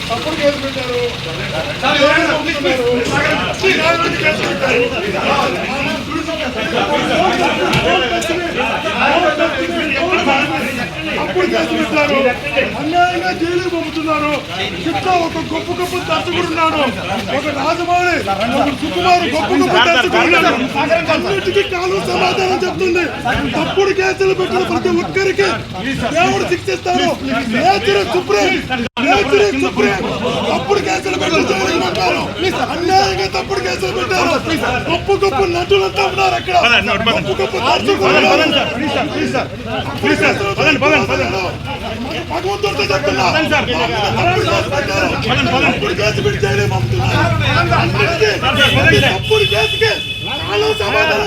తప్పుడు కేసు పెట్టారు. అప్పుడు కేసు పెట్టారు. అన్యాయంగా జైలుకు పంపుతున్నారు. చిత్త ఒక గొప్ప గొప్ప దర్శకుడున్నాడు, ఒక రాజమౌళి, ఒక సుకుమారు గొప్ప గొప్ప దర్శకుడున్నాడు. అన్నిటికీ కాలం సమాధానం చెప్తుంది. తప్పుడు కేసులు పెట్టిన ప్రతి ఒక్కరికి దేవుడు శిక్షిస్తారు. తప్పుడు కేసులు పెట్టి జైలుకి పంపారు. అన్యాయంగా తప్పుడు కేసులు పెట్టారు. గొప్ప గొప్ప నటులంతా ఉన్నారు అక్కడ. గొప్ప గొప్ప దర్శకులు భగవంతుడితో చెప్తున్నా. తప్పుడు కేసు పెట్టి జైలుకి పంపుతున్నారు. తప్పుడు కేసుకి కాలం సమాధానం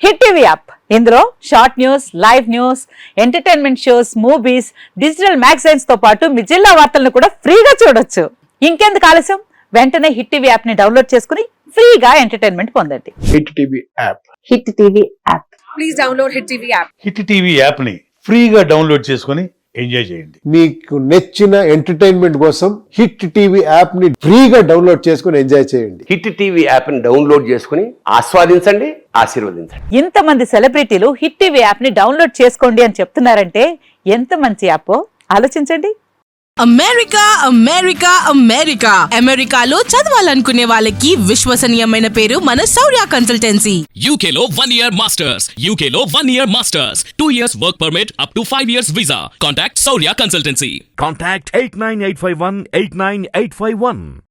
హిట్ టీవీ యాప్ ఇందులో short news, live news, entertainment shows, movies, digital magazines తో పాటు మీ జిల్లా వార్తలను కూడా ఫ్రీగా చూడొచ్చు. ఇంకెందుకు ఆలస్యం, వెంటనే హిట్ టీవీ యాప్ ని డౌన్లోడ్ చేసుకుని ఫ్రీగా ఎంటర్టైన్మెంట్ పొందండి. Hit TV app. Hit TV app. Please download hit TV app. Hit TV app ని ఫ్రీగా డౌన్లోడ్ చేసుకుని ఎంజాయ్ చేయండి. మీకు నచ్చిన ఎంటర్టైన్మెంట్ కోసం హిట్ టీవీ యాప్ ని ఫ్రీగా డౌన్లోడ్ చేసుకుని ఎంజాయ్ చేయండి. హిట్ టీవీ యాప్ ని డౌన్లోడ్ చేసుకుని ఆస్వాదించండి, ఆశీర్వదించండి. ఇంతమంది సెలబ్రిటీలు హిట్ టీవీ యాప్ ని డౌన్లోడ్ చేసుకోండి అని చెప్తున్నారంటే ఎంత మంచి యాప్ ఆలోచించండి. అమెరికా అమెరికా అమెరికా అమెరికాలో చదవాలనుకునే వాళ్ళకి విశ్వసనీయమైన పేరు మన శౌర్య కన్సల్టెన్సీ. UK లో 1 year masters, UK లో 1 year masters, 2 years work permit up to 5 years visa. Contact Saurya Consultancy. Contact 89851 89851.